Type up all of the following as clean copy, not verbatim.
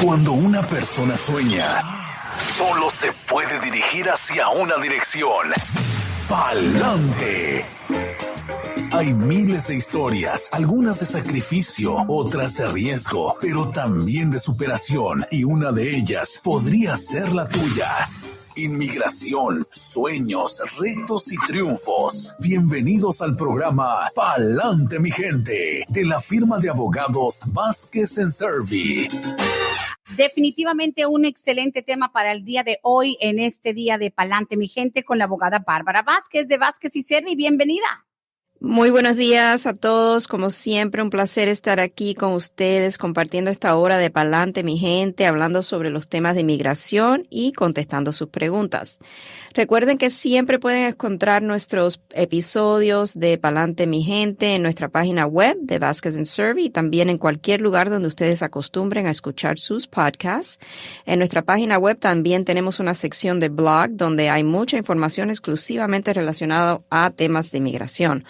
Cuando una persona sueña, solo se puede dirigir hacia una dirección: pa'lante. Hay miles de historias, algunas de sacrificio, otras de riesgo, pero también de superación, y una de ellas podría ser la tuya. Inmigración, sueños, retos y triunfos. Bienvenidos al programa Pa'lante, mi gente, de la firma de abogados Vázquez & Servi. Definitivamente un excelente tema para el día de hoy, en este día de Pa'lante, mi gente, con la abogada Bárbara Vázquez de Vázquez & Servi. Bienvenida. Muy buenos días a todos. Como siempre, un placer estar aquí con ustedes compartiendo esta hora de Pa'lante, mi gente, hablando sobre los temas de inmigración y contestando sus preguntas. Recuerden que siempre pueden encontrar nuestros episodios de Pa'lante, mi gente, en nuestra página web de Vázquez & Servi y también en cualquier lugar donde ustedes acostumbren a escuchar sus podcasts. En nuestra página web también tenemos una sección de blog donde hay mucha información exclusivamente relacionada a temas de inmigración.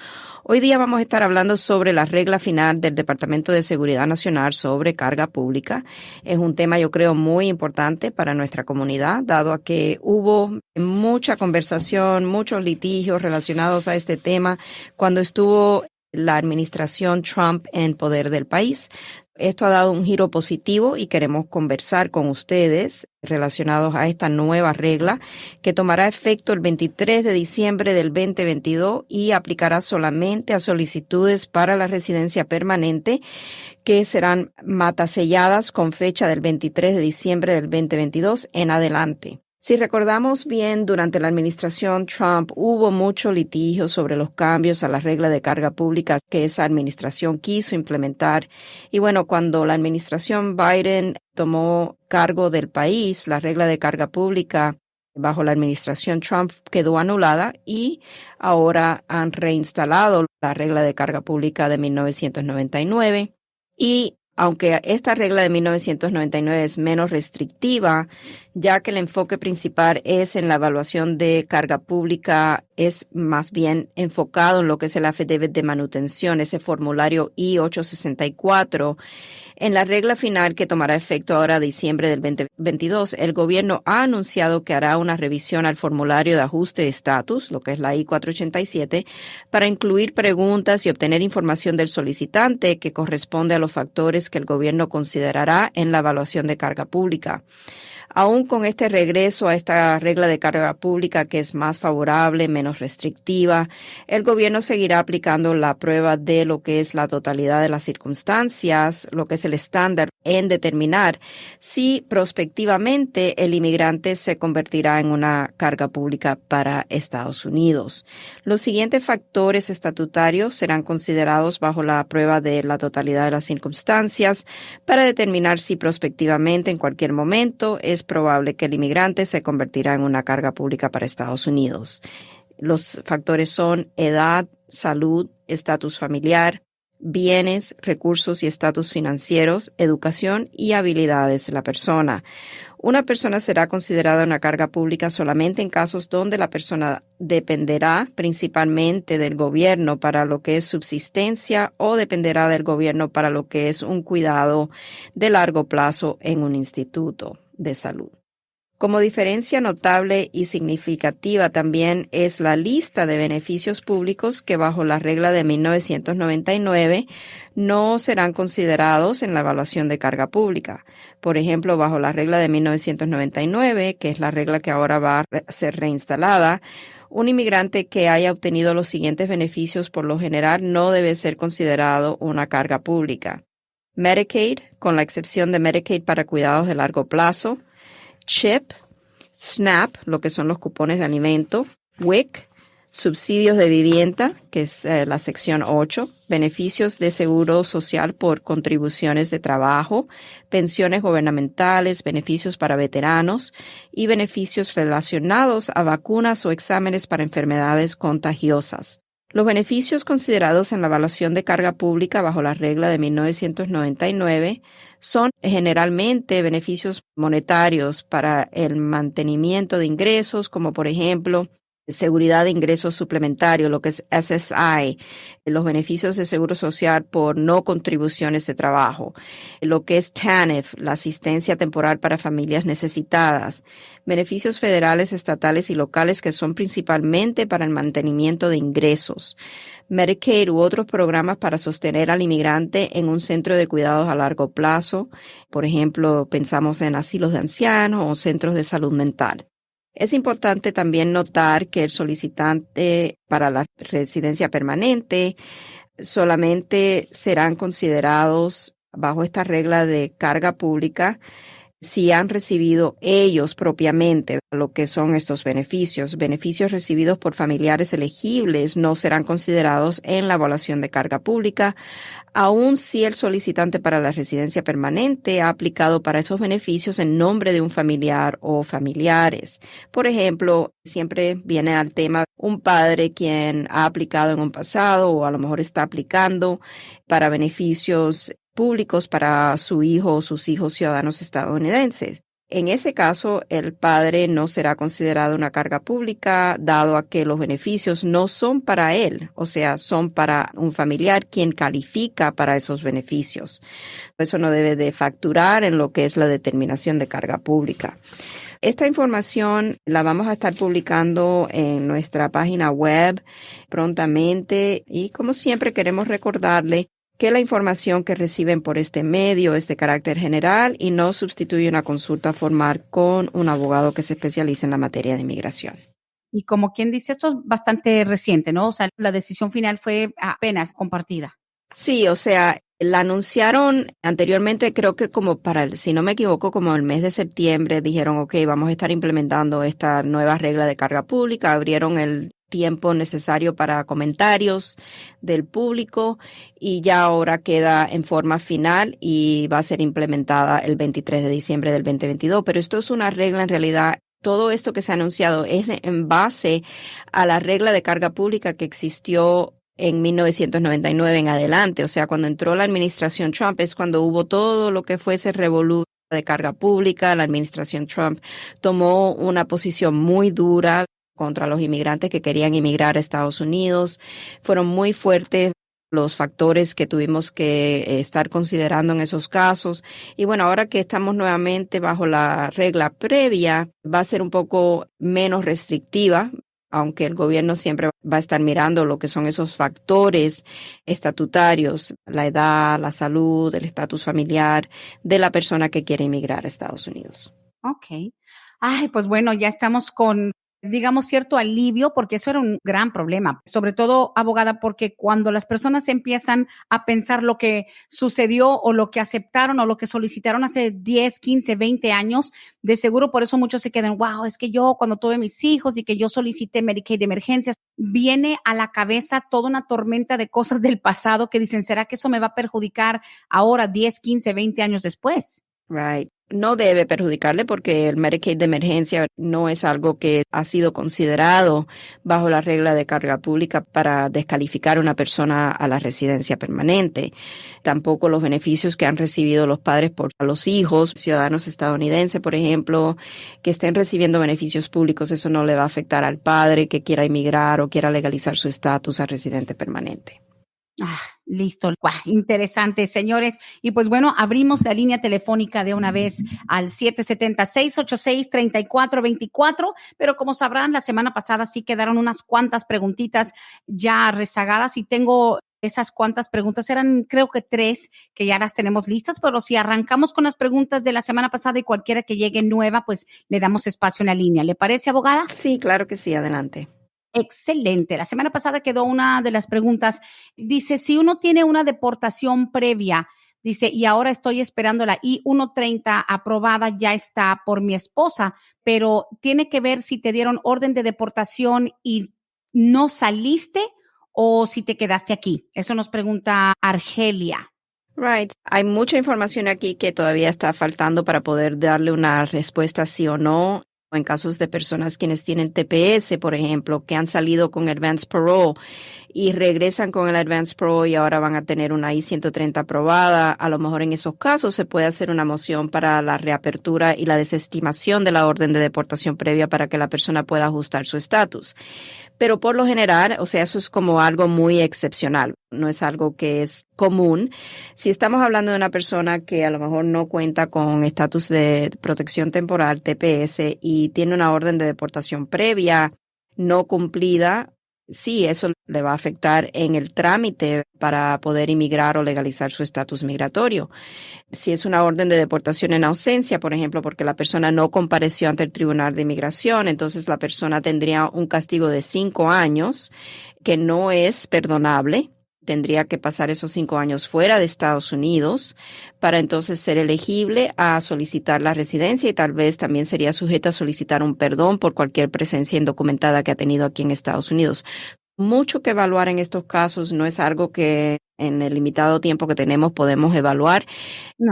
Hoy día vamos a estar hablando sobre la regla final del Departamento de Seguridad Nacional sobre carga pública. Es un tema, yo creo, muy importante para nuestra comunidad, dado a que hubo mucha conversación, muchos litigios relacionados a este tema cuando estuvo la administración Trump en poder del país. Esto ha dado un giro positivo y queremos conversar con ustedes relacionados a esta nueva regla que tomará efecto el 23 de diciembre del 2022 y aplicará solamente a solicitudes para la residencia permanente que serán mataselladas con fecha del 23 de diciembre del 2022 en adelante. Si recordamos bien, durante la administración Trump hubo mucho litigio sobre los cambios a la regla de carga pública que esa administración quiso implementar. Y bueno, cuando la administración Biden tomó cargo del país, la regla de carga pública bajo la administración Trump quedó anulada y ahora han reinstalado la regla de carga pública de 1999. Y aunque esta regla de 1999 es menos restrictiva, ya que el enfoque principal es en la evaluación de carga pública, es más bien enfocado en lo que es el affidavit de manutención, ese formulario I-864. En la regla final que tomará efecto ahora diciembre del 2022, el gobierno ha anunciado que hará una revisión al formulario de ajuste de estatus, lo que es la I-487, para incluir preguntas y obtener información del solicitante que corresponde a los factores que el gobierno considerará en la evaluación de carga pública. Aún con este regreso a esta regla de carga pública que es más favorable, menos restrictiva, el gobierno seguirá aplicando la prueba de lo que es la totalidad de las circunstancias, lo que es el estándar en determinar si prospectivamente el inmigrante se convertirá en una carga pública para Estados Unidos. Los siguientes factores estatutarios serán considerados bajo la prueba de la totalidad de las circunstancias para determinar si prospectivamente en cualquier momento es probable que el inmigrante se convertirá en una carga pública para Estados Unidos. Los factores son edad, salud, estatus familiar, bienes, recursos y estatus financieros, educación y habilidades de la persona. Una persona será considerada una carga pública solamente en casos donde la persona dependerá principalmente del gobierno para lo que es subsistencia o dependerá del gobierno para lo que es un cuidado de largo plazo en un instituto de salud. Como diferencia notable y significativa también es la lista de beneficios públicos que bajo la regla de 1999 no serán considerados en la evaluación de carga pública. Por ejemplo, bajo la regla de 1999, que es la regla que ahora va a ser reinstalada, un inmigrante que haya obtenido los siguientes beneficios por lo general no debe ser considerado una carga pública: Medicaid, con la excepción de Medicaid para cuidados de largo plazo; CHIP, SNAP, lo que son los cupones de alimento; WIC, subsidios de vivienda, que es la sección 8, beneficios de seguro social por contribuciones de trabajo, pensiones gubernamentales, beneficios para veteranos y beneficios relacionados a vacunas o exámenes para enfermedades contagiosas. Los beneficios considerados en la evaluación de carga pública bajo la regla de 1999 son generalmente beneficios monetarios para el mantenimiento de ingresos, como por ejemplo seguridad de ingresos suplementarios, lo que es SSI, los beneficios de seguro social por no contribuciones de trabajo, lo que es TANF, la asistencia temporal para familias necesitadas, beneficios federales, estatales y locales que son principalmente para el mantenimiento de ingresos, Medicaid u otros programas para sostener al inmigrante en un centro de cuidados a largo plazo. Por ejemplo, pensamos en asilos de ancianos o centros de salud mental. Es importante también notar que el solicitante para la residencia permanente solamente serán considerados bajo esta regla de carga pública si han recibido ellos propiamente lo que son estos beneficios. Beneficios recibidos por familiares elegibles no serán considerados en la evaluación de carga pública, aun si el solicitante para la residencia permanente ha aplicado para esos beneficios en nombre de un familiar o familiares. Por ejemplo, siempre viene al tema un padre quien ha aplicado en un pasado o a lo mejor está aplicando para beneficios públicos para su hijo o sus hijos ciudadanos estadounidenses. En ese caso, el padre no será considerado una carga pública, dado a que los beneficios no son para él, o sea, son para un familiar quien califica para esos beneficios. Eso no debe de facturar en lo que es la determinación de carga pública. Esta información la vamos a estar publicando en nuestra página web prontamente y, como siempre, queremos recordarle que la información que reciben por este medio es de carácter general y no sustituye una consulta formal con un abogado que se especialice en la materia de inmigración. Y como quien dice, esto es bastante reciente, ¿no? O sea, la decisión final fue apenas compartida. Sí, o sea, la anunciaron anteriormente, creo que como si no me equivoco, como el mes de septiembre, dijeron, ok, vamos a estar implementando esta nueva regla de carga pública, abrieron el tiempo necesario para comentarios del público y ya ahora queda en forma final y va a ser implementada el 23 de diciembre del 2022. Pero esto es una regla en realidad. Todo esto que se ha anunciado es en base a la regla de carga pública que existió en 1999 en adelante. O sea, cuando entró la administración Trump es cuando hubo todo lo que fue ese revolú de carga pública. La administración Trump tomó una posición muy dura contra los inmigrantes que querían inmigrar a Estados Unidos. Fueron muy fuertes los factores que tuvimos que estar considerando en esos casos. Y bueno, ahora que estamos nuevamente bajo la regla previa, va a ser un poco menos restrictiva, aunque el gobierno siempre va a estar mirando lo que son esos factores estatutarios, la edad, la salud, el estatus familiar de la persona que quiere inmigrar a Estados Unidos. Ok. Ay, pues bueno, ya estamos con, digamos, cierto alivio, porque eso era un gran problema, sobre todo, abogada, porque cuando las personas empiezan a pensar lo que sucedió o lo que aceptaron o lo que solicitaron hace 10, 15, 20 años, de seguro por eso muchos se quedan, wow, es que yo cuando tuve mis hijos y que yo solicité Medicaid de emergencias, viene a la cabeza toda una tormenta de cosas del pasado que dicen, ¿será que eso me va a perjudicar ahora 10, 15, 20 años después? Right. No debe perjudicarle porque el Medicaid de emergencia no es algo que ha sido considerado bajo la regla de carga pública para descalificar a una persona a la residencia permanente. Tampoco los beneficios que han recibido los padres por los hijos, ciudadanos estadounidenses, por ejemplo, que estén recibiendo beneficios públicos, eso no le va a afectar al padre que quiera inmigrar o quiera legalizar su estatus a residente permanente. Listo. Interesante, señores. Y pues bueno, abrimos la línea telefónica de una vez al 770-686-3424, pero como sabrán, la semana pasada sí quedaron unas cuantas preguntitas ya rezagadas y tengo esas cuantas preguntas, eran creo que 3 que ya las tenemos listas, pero si arrancamos con las preguntas de la semana pasada y cualquiera que llegue nueva, pues le damos espacio en la línea. ¿Le parece, abogada? Sí, claro que sí, adelante. Excelente. La semana pasada quedó una de las preguntas. Dice, si uno tiene una deportación previa, dice, y ahora estoy esperando la I-130 aprobada, ya está por mi esposa, pero tiene que ver si te dieron orden de deportación y no saliste o si te quedaste aquí. Eso nos pregunta Argelia. Right. Hay mucha información aquí que todavía está faltando para poder darle una respuesta sí o no. En casos de personas quienes tienen TPS, por ejemplo, que han salido con advance parole y regresan con el Advance Parole y ahora van a tener una I-130 aprobada, a lo mejor en esos casos se puede hacer una moción para la reapertura y la desestimación de la orden de deportación previa para que la persona pueda ajustar su estatus. Pero por lo general, o sea, eso es como algo muy excepcional, no es algo que es común. Si estamos hablando de una persona que a lo mejor no cuenta con estatus de protección temporal, TPS, y tiene una orden de deportación previa no cumplida, sí, eso le va a afectar en el trámite para poder inmigrar o legalizar su estatus migratorio. Si es una orden de deportación en ausencia, por ejemplo, porque la persona no compareció ante el Tribunal de Inmigración, entonces la persona tendría un castigo de 5 años, que no es perdonable. Tendría que pasar esos 5 años fuera de Estados Unidos para entonces ser elegible a solicitar la residencia y tal vez también sería sujeto a solicitar un perdón por cualquier presencia indocumentada que ha tenido aquí en Estados Unidos. Mucho que evaluar en estos casos, no es algo que en el limitado tiempo que tenemos podemos evaluar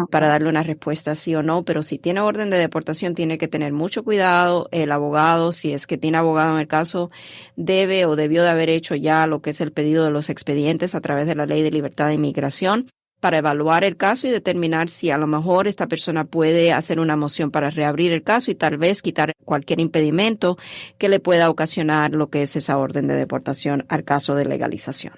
para darle una respuesta sí o no, pero si tiene orden de deportación tiene que tener mucho cuidado. El abogado, si es que tiene abogado en el caso, debe o debió de haber hecho ya lo que es el pedido de los expedientes a través de la Ley de Libertad de Inmigración para evaluar el caso y determinar si a lo mejor esta persona puede hacer una moción para reabrir el caso y tal vez quitar cualquier impedimento que le pueda ocasionar lo que es esa orden de deportación al caso de legalización.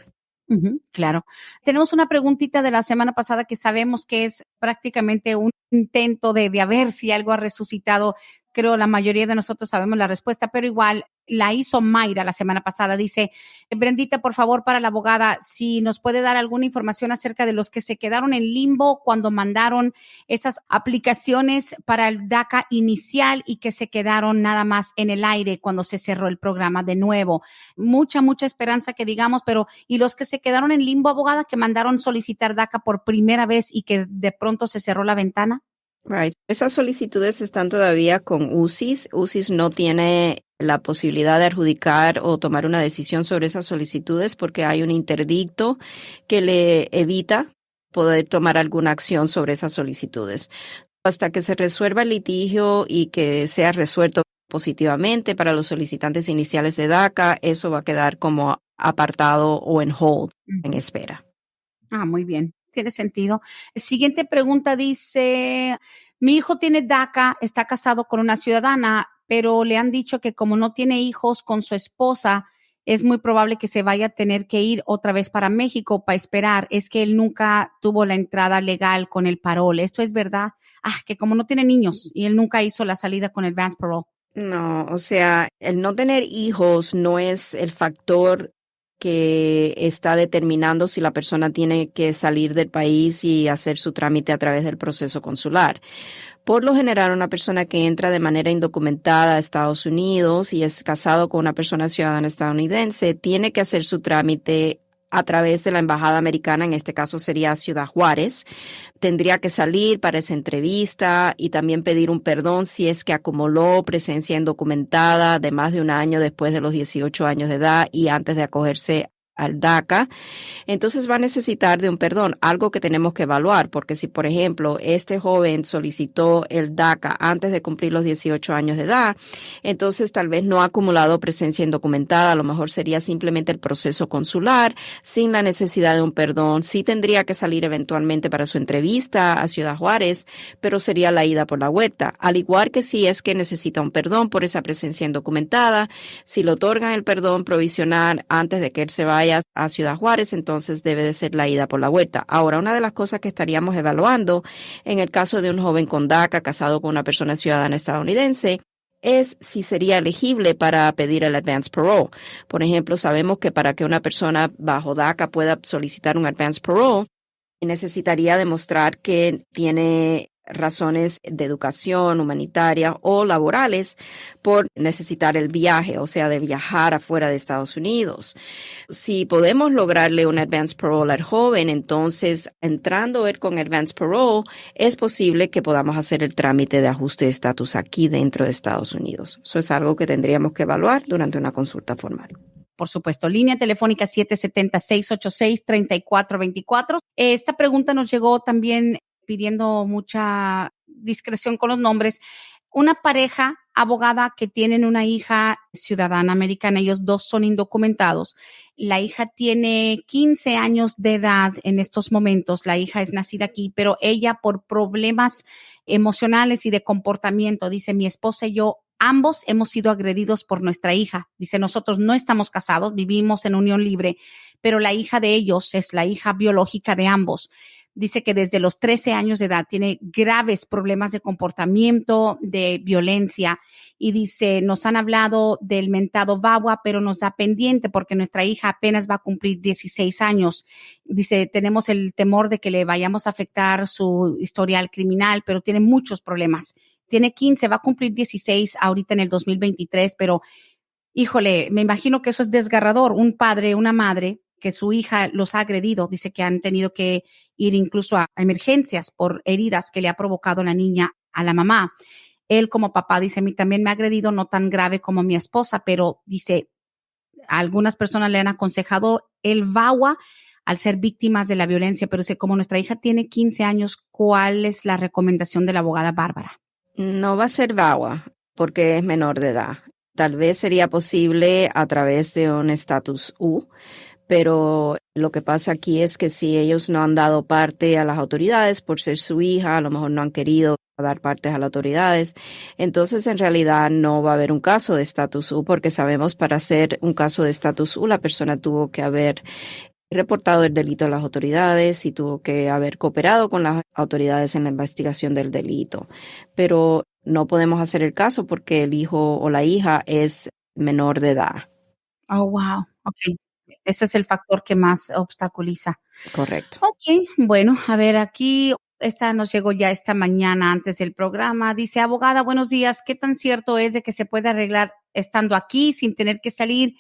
Claro. Tenemos una preguntita de la semana pasada que sabemos que es prácticamente un intento de ver si algo ha resucitado. Creo la mayoría de nosotros sabemos la respuesta, pero igual la hizo Mayra la semana pasada. Dice, Brendita, por favor, para la abogada, si nos puede dar alguna información acerca de los que se quedaron en limbo cuando mandaron esas aplicaciones para el DACA inicial y que se quedaron nada más en el aire cuando se cerró el programa de nuevo. Mucha esperanza que digamos, pero ¿y los que se quedaron en limbo, abogada, que mandaron solicitar DACA por primera vez y que de pronto se cerró la ventana? Right. Esas solicitudes están todavía con UCIS. UCIS no tiene la posibilidad de adjudicar o tomar una decisión sobre esas solicitudes porque hay un interdicto que le evita poder tomar alguna acción sobre esas solicitudes. Hasta que se resuelva el litigio y que sea resuelto positivamente para los solicitantes iniciales de DACA, eso va a quedar como apartado o en hold, en espera. Muy bien. Tiene sentido. Siguiente pregunta dice, mi hijo tiene DACA, está casado con una ciudadana, pero le han dicho que como no tiene hijos con su esposa, es muy probable que se vaya a tener que ir otra vez para México para esperar. Es que él nunca tuvo la entrada legal con el parole. ¿Esto es verdad? Que como no tiene niños y él nunca hizo la salida con el advance parole. No, o sea, el no tener hijos no es el factor que está determinando si la persona tiene que salir del país y hacer su trámite a través del proceso consular. Por lo general, una persona que entra de manera indocumentada a Estados Unidos y es casado con una persona ciudadana estadounidense, tiene que hacer su trámite a través de la embajada americana, en este caso sería Ciudad Juárez. Tendría que salir para esa entrevista y también pedir un perdón si es que acumuló presencia indocumentada de más de un año después de los 18 años de edad y antes de acogerse al DACA. Entonces va a necesitar de un perdón, algo que tenemos que evaluar, porque si, por ejemplo, este joven solicitó el DACA antes de cumplir los 18 años de edad, entonces tal vez no ha acumulado presencia indocumentada, a lo mejor sería simplemente el proceso consular, sin la necesidad de un perdón. Sí tendría que salir eventualmente para su entrevista a Ciudad Juárez, pero sería la ida por la vuelta. Al igual que si es que necesita un perdón por esa presencia indocumentada, si le otorgan el perdón provisional antes de que él se vaya a Ciudad Juárez, entonces debe de ser la ida por la vuelta. Ahora, una de las cosas que estaríamos evaluando en el caso de un joven con DACA casado con una persona ciudadana estadounidense es si sería elegible para pedir el advance parole. Por ejemplo, sabemos que para que una persona bajo DACA pueda solicitar un advance parole, necesitaría demostrar que tiene razones de educación, humanitaria o laborales por necesitar el viaje, o sea, de viajar afuera de Estados Unidos. Si podemos lograrle un advance parole al joven, entonces entrando él con advance parole, es posible que podamos hacer el trámite de ajuste de estatus aquí dentro de Estados Unidos. Eso es algo que tendríamos que evaluar durante una consulta formal. Por supuesto, línea telefónica 770-686-3424. Esta pregunta nos llegó también pidiendo mucha discreción con los nombres. una pareja abogada que tienen una hija ciudadana americana, ellos dos son indocumentados. La hija tiene 15 años de edad en estos momentos, la hija es nacida aquí, pero ella por problemas emocionales y de comportamiento, dice, mi esposa y yo ambos hemos sido agredidos por nuestra hija. Dice, nosotros no estamos casados, vivimos en unión libre, pero la hija de ellos es la hija biológica de ambos. Dice que desde los 13 años de edad tiene graves problemas de comportamiento, de violencia. Y dice, nos han hablado del mentado VAWA, pero nos da pendiente porque nuestra hija apenas va a cumplir 16 años. Dice, tenemos el temor de que le vayamos a afectar su historial criminal, pero tiene muchos problemas. Tiene 15, va a cumplir 16 ahorita en el 2023, pero híjole, me imagino que eso es desgarrador. Un padre, una madre que su hija los ha agredido, dice que han tenido que ir incluso a emergencias por heridas que le ha provocado la niña a la mamá. Él como papá dice, a mí también me ha agredido, no tan grave como mi esposa, pero dice, a algunas personas le han aconsejado el VAWA al ser víctimas de la violencia, pero dice, como nuestra hija tiene 15 años, ¿cuál es la recomendación de la abogada Bárbara? No va a ser VAWA porque es menor de edad. Tal vez sería posible a través de un estatus U, pero lo que pasa aquí es que si ellos no han dado parte a las autoridades por ser su hija, a lo mejor no han querido dar partes a las autoridades, entonces en realidad no va a haber un caso de estatus U porque sabemos para hacer un caso de estatus U la persona tuvo que haber reportado el delito a las autoridades y tuvo que haber cooperado con las autoridades en la investigación del delito. Pero no podemos hacer el caso porque el hijo o la hija es menor de edad. Oh, wow. Ok. Ese es el factor que más obstaculiza. Correcto. Ok, bueno, a ver, aquí esta nos llegó ya esta mañana antes del programa. Dice, abogada, buenos días. ¿Qué tan cierto es de que se puede arreglar estando aquí sin tener que salir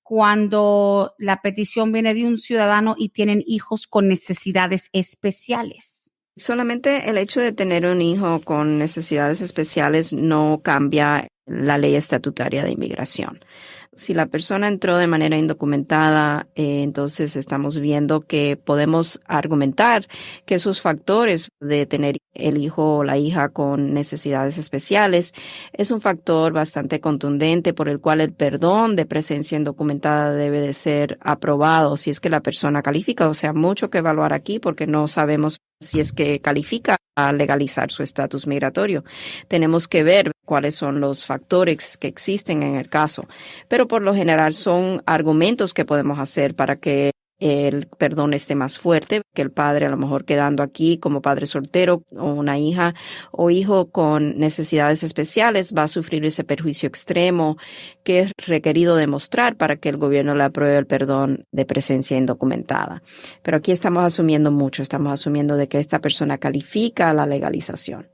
cuando la petición viene de un ciudadano y tienen hijos con necesidades especiales? Solamente el hecho de tener un hijo con necesidades especiales no cambia la ley estatutaria de inmigración. Si la persona entró de manera indocumentada, entonces estamos viendo que podemos argumentar que esos factores de tener el hijo o la hija con necesidades especiales es un factor bastante contundente por el cual el perdón de presencia indocumentada debe de ser aprobado si es que la persona califica. O sea, mucho que evaluar aquí porque no sabemos si es que califica a legalizar su estatus migratorio. Tenemos que ver cuáles son los factores que existen en el caso, pero por lo general son argumentos que podemos hacer para que el perdón esté más fuerte, que el padre a lo mejor quedando aquí como padre soltero o una hija o hijo con necesidades especiales va a sufrir ese perjuicio extremo que es requerido demostrar para que el gobierno le apruebe el perdón de presencia indocumentada. Pero aquí estamos asumiendo mucho, estamos asumiendo de que esta persona califica a la legalización.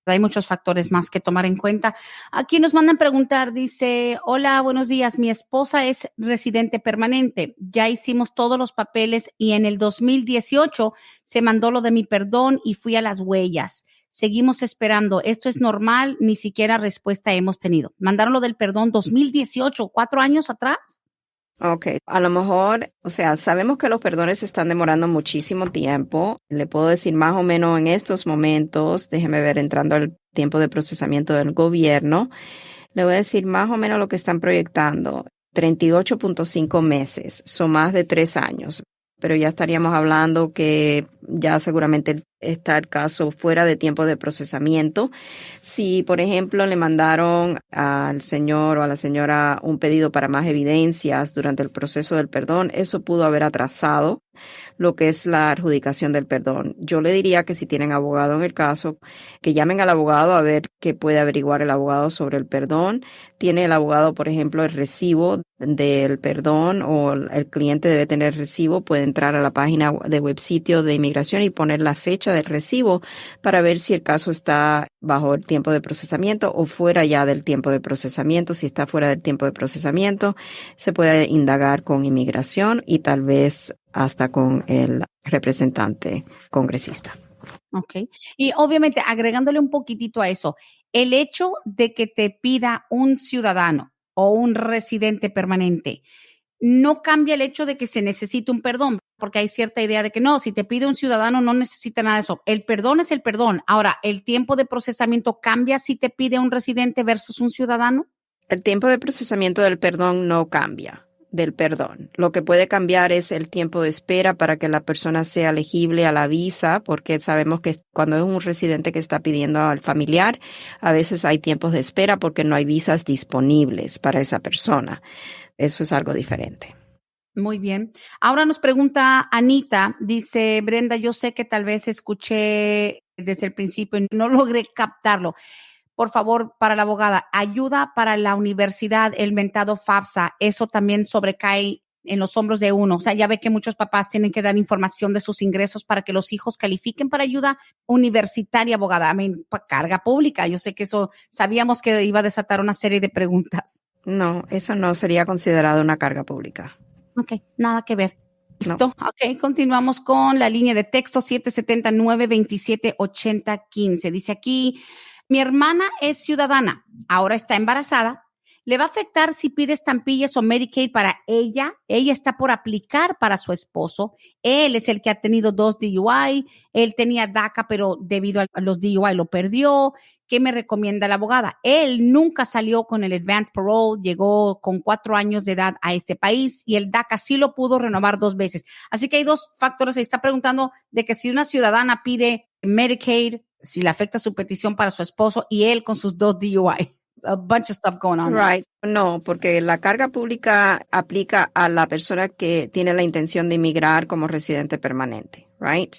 Hay muchos factores más que tomar en cuenta. Aquí nos mandan preguntar, dice, hola, buenos días, mi esposa es residente permanente, ya hicimos todos los papeles y en el 2018 se mandó lo de mi perdón y fui a las huellas. Seguimos esperando, ¿esto es normal? Ni siquiera respuesta hemos tenido. Mandaron lo del perdón 2018, 4 años atrás. Ok, a lo mejor, o sea, sabemos que los perdones están demorando muchísimo tiempo. Le puedo decir más o menos en estos momentos, déjeme ver, entrando al tiempo de procesamiento del gobierno, le voy a decir más o menos lo que están proyectando, 38.5 meses, son más de 3 años. Pero ya estaríamos hablando que ya seguramente está el caso fuera de tiempo de procesamiento. Si, por ejemplo, le mandaron al señor o a la señora un pedido para más evidencias durante el proceso del perdón, eso pudo haber atrasado lo que es la adjudicación del perdón. Yo le diría que si tienen abogado en el caso, que llamen al abogado a ver qué puede averiguar el abogado sobre el perdón. Tiene el abogado, por ejemplo, el recibo del perdón o el cliente debe tener recibo, puede entrar a la página de web sitio de inmigración y poner la fecha del recibo para ver si el caso está bajo el tiempo de procesamiento o fuera ya del tiempo de procesamiento. Si está fuera del tiempo de procesamiento, se puede indagar con inmigración y tal vez hasta con el representante congresista. Ok. Y obviamente agregándole un poquitito a eso, el hecho de que te pida un ciudadano o un residente permanente, no cambia el hecho de que se necesite un perdón, porque hay cierta idea de que no, si te pide un ciudadano no necesita nada de eso. El perdón es el perdón. Ahora, ¿el tiempo de procesamiento cambia si te pide un residente versus un ciudadano? El tiempo de procesamiento del perdón no cambia del perdón. Lo que puede cambiar es el tiempo de espera para que la persona sea elegible a la visa, porque sabemos que cuando es un residente que está pidiendo al familiar, a veces hay tiempos de espera porque no hay visas disponibles para esa persona. Eso es algo diferente. Muy bien. Ahora nos pregunta Anita, dice, Brenda, yo sé que tal vez escuché desde el principio y no logré captarlo. Por favor, para la abogada, ayuda para la universidad, el mentado FAFSA, eso también sobrecae en los hombros de uno. O sea, ya ve que muchos papás tienen que dar información de sus ingresos para que los hijos califiquen para ayuda universitaria, abogada. Carga pública. Yo sé que eso, sabíamos que iba a desatar una serie de preguntas. No, eso no sería considerado una carga pública. Ok, nada que ver. ¿Listo? No. Ok, continuamos con la línea de texto 779-2780-15. Dice aquí, mi hermana es ciudadana, ahora está embarazada. ¿Le va a afectar si pide estampillas o Medicaid para ella? Ella está por aplicar para su esposo. Él es el que ha tenido 2 DUI. Él tenía DACA, pero debido a los DUI lo perdió. ¿Qué me recomienda la abogada? Él nunca salió con el Advance Parole, llegó con 4 años de edad a este país y el DACA sí lo pudo renovar 2 veces. Así que hay 2 factores. Se está preguntando de que si una ciudadana pide Medicaid, si le afecta su petición para su esposo y él con sus 2 DUI. A bunch of stuff going on. Right. No, porque la carga pública aplica a la persona que tiene la intención de inmigrar como residente permanente. Right.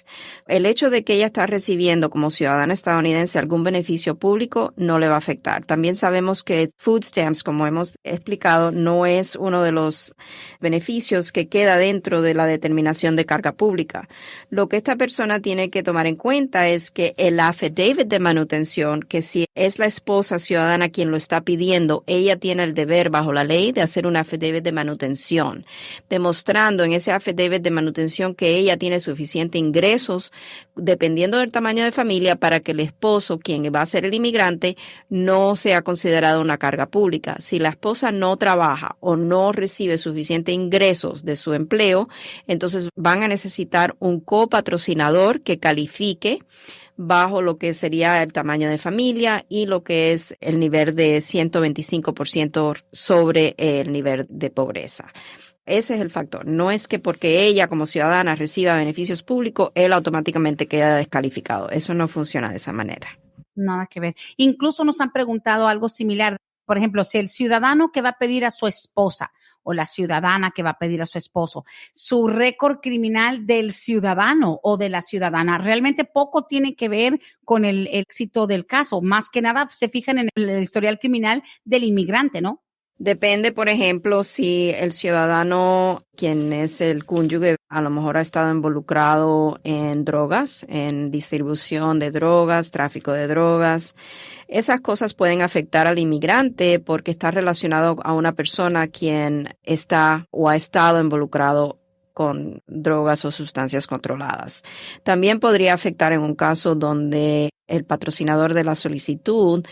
El hecho de que ella está recibiendo como ciudadana estadounidense algún beneficio público no le va a afectar. También sabemos que food stamps, como hemos explicado, no es uno de los beneficios que queda dentro de la determinación de carga pública. Lo que esta persona tiene que tomar en cuenta es que el affidavit de manutención, que si es la esposa ciudadana quien lo está pidiendo, ella tiene el deber bajo la ley de hacer un affidavit de manutención, demostrando en ese affidavit de manutención que ella tiene suficiente ingresos, dependiendo del tamaño de familia, para que el esposo, quien va a ser el inmigrante, no sea considerado una carga pública. Si la esposa no trabaja o no recibe suficientes ingresos de su empleo, entonces van a necesitar un copatrocinador que califique bajo lo que sería el tamaño de familia y lo que es el nivel de 125% sobre el nivel de pobreza. Ese es el factor. No es que porque ella como ciudadana reciba beneficios públicos, él automáticamente queda descalificado. Eso no funciona de esa manera. Nada que ver. Incluso nos han preguntado algo similar. Por ejemplo, si el ciudadano que va a pedir a su esposa o la ciudadana que va a pedir a su esposo, su récord criminal del ciudadano o de la ciudadana realmente poco tiene que ver con el éxito del caso. Más que nada se fijan en el historial criminal del inmigrante, ¿no? Depende, por ejemplo, si el ciudadano, quien es el cónyuge, a lo mejor ha estado involucrado en drogas, en distribución de drogas, tráfico de drogas. Esas cosas pueden afectar al inmigrante porque está relacionado a una persona quien está o ha estado involucrado con drogas o sustancias controladas. También podría afectar en un caso donde el patrocinador de la solicitud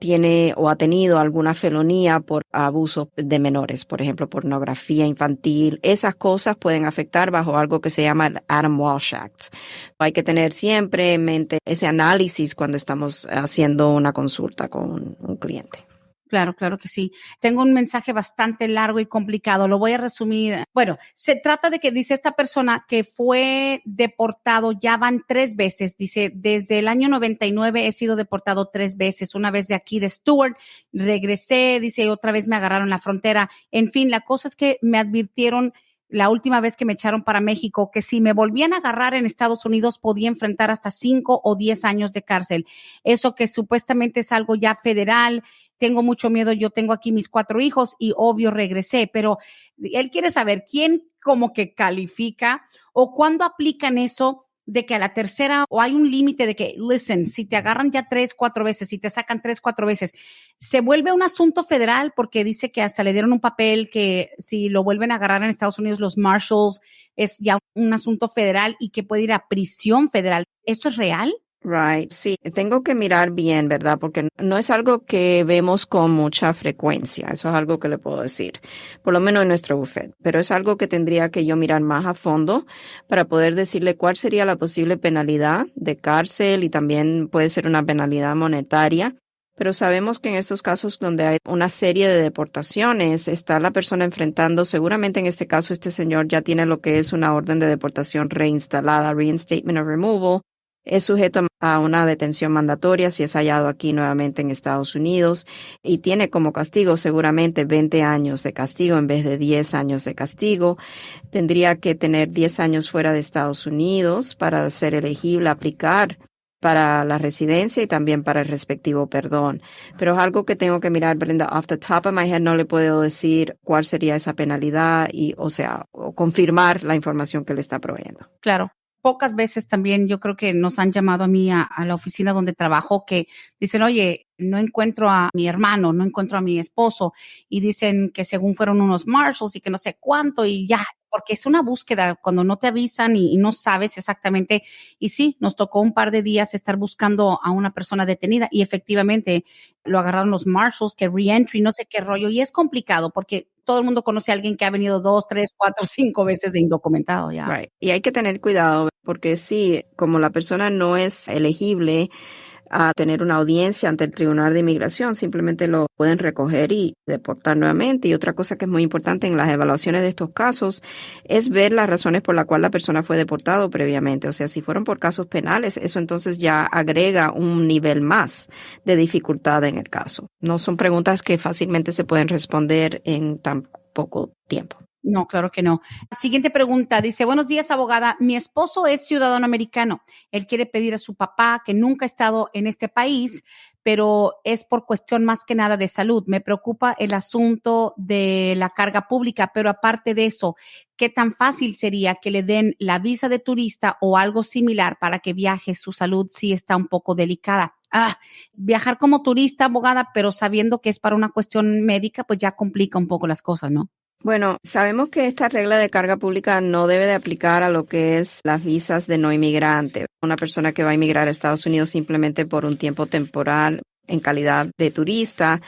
tiene o ha tenido alguna felonía por abuso de menores, por ejemplo, pornografía infantil. Esas cosas pueden afectar bajo algo que se llama el Adam Walsh Act. Hay que tener siempre en mente ese análisis cuando estamos haciendo una consulta con un cliente. Claro, claro que sí. Tengo un mensaje bastante largo y complicado. Lo voy a resumir. Bueno, se trata de que dice esta persona que fue deportado, ya van 3 veces. Dice, desde el año 99 he sido deportado 3 veces. Una vez de aquí de Stewart, regresé, dice, otra vez me agarraron en la frontera. En fin, la cosa es que me advirtieron la última vez que me echaron para México, que si me volvían a agarrar en Estados Unidos podía enfrentar hasta 5 o 10 años de cárcel. Eso que supuestamente es algo ya federal. Tengo mucho miedo, yo tengo aquí mis 4 hijos y obvio regresé, pero él quiere saber quién como que califica o cuándo aplican eso de que a la tercera o hay un límite de que, listen, si te agarran ya 3, 4 veces, si te sacan 3, 4 veces, se vuelve un asunto federal porque dice que hasta le dieron un papel que si lo vuelven a agarrar en Estados Unidos los marshals es ya un asunto federal y que puede ir a prisión federal. ¿Esto es real? Right, sí, tengo que mirar bien, ¿verdad? Porque no es algo que vemos con mucha frecuencia, eso es algo que le puedo decir, por lo menos en nuestro buffet, pero es algo que tendría que yo mirar más a fondo para poder decirle cuál sería la posible penalidad de cárcel y también puede ser una penalidad monetaria. Pero sabemos que en estos casos donde hay una serie de deportaciones, está la persona enfrentando, seguramente en este caso este señor ya tiene lo que es una orden de deportación reinstalada, reinstatement of removal. Es sujeto a una detención mandatoria si es hallado aquí nuevamente en Estados Unidos y tiene como castigo seguramente 20 años de castigo en vez de 10 años de castigo. Tendría que tener 10 años fuera de Estados Unidos para ser elegible a aplicar para la residencia y también para el respectivo perdón. Pero es algo que tengo que mirar, Brenda. Off the top of my head no le puedo decir cuál sería esa penalidad o confirmar la información que le está proveyendo. Claro. Pocas veces también yo creo que nos han llamado a mí a la oficina donde trabajo que dicen, oye, no encuentro a mi hermano, no encuentro a mi esposo y dicen que según fueron unos marshals y que no sé cuánto y ya, porque es una búsqueda cuando no te avisan y no sabes exactamente. Y sí, nos tocó un par de días estar buscando a una persona detenida y efectivamente lo agarraron los marshals, que reentry, no sé qué rollo. Y es complicado porque todo el mundo conoce a alguien que ha venido 2, 3, 4, 5 veces de indocumentado ya. Right. Y hay que tener cuidado porque sí, como la persona no es elegible a tener una audiencia ante el Tribunal de Inmigración, simplemente lo pueden recoger y deportar nuevamente. Y otra cosa que es muy importante en las evaluaciones de estos casos es ver las razones por las cuales la persona fue deportado previamente. O sea, si fueron por casos penales, eso entonces ya agrega un nivel más de dificultad en el caso. No son preguntas que fácilmente se pueden responder en tan poco tiempo. No, claro que no. Siguiente pregunta. Dice, buenos días, abogada. Mi esposo es ciudadano americano. Él quiere pedir a su papá, que nunca ha estado en este país, pero es por cuestión más que nada de salud. Me preocupa el asunto de la carga pública, pero aparte de eso, ¿qué tan fácil sería que le den la visa de turista o algo similar para que viaje? Su salud sí está un poco delicada. Viajar como turista, abogada, pero sabiendo que es para una cuestión médica, pues ya complica un poco las cosas, ¿no? Bueno, sabemos que esta regla de carga pública no debe de aplicar a lo que es las visas de no inmigrante. Una persona que va a inmigrar a Estados Unidos simplemente por un tiempo temporal en calidad de turista,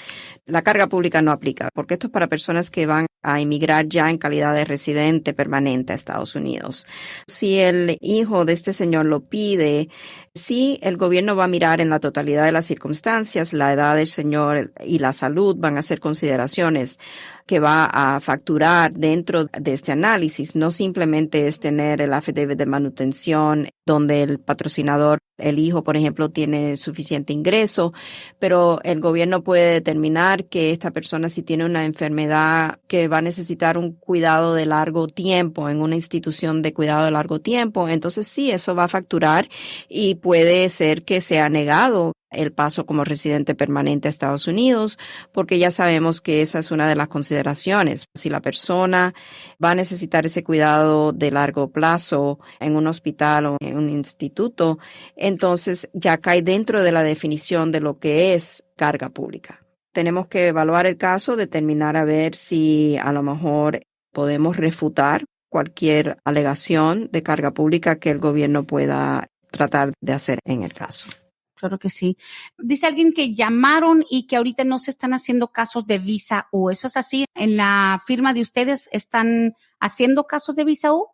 la carga pública no aplica, porque esto es para personas que van a inmigrar ya en calidad de residente permanente a Estados Unidos. Si el hijo de este señor lo pide, sí, el gobierno va a mirar en la totalidad de las circunstancias, la edad del señor y la salud van a ser consideraciones que va a facturar dentro de este análisis. No simplemente es tener el affidavit de manutención donde el patrocinador, el hijo, por ejemplo, tiene suficiente ingreso, pero el gobierno puede determinar que esta persona si tiene una enfermedad que va a necesitar un cuidado de largo tiempo en una institución de cuidado de largo tiempo, entonces sí, eso va a facturar y puede ser que sea negado el paso como residente permanente a Estados Unidos, porque ya sabemos que esa es una de las consideraciones. Si la persona va a necesitar ese cuidado de largo plazo en un hospital o en un instituto, entonces ya cae dentro de la definición de lo que es carga pública. Tenemos que evaluar el caso, determinar a ver si a lo mejor podemos refutar cualquier alegación de carga pública que el gobierno pueda tratar de hacer en el caso. Claro que sí. Dice alguien que llamaron y que ahorita no se están haciendo casos de visa U. ¿Eso es así? ¿En la firma de ustedes están haciendo casos de visa U?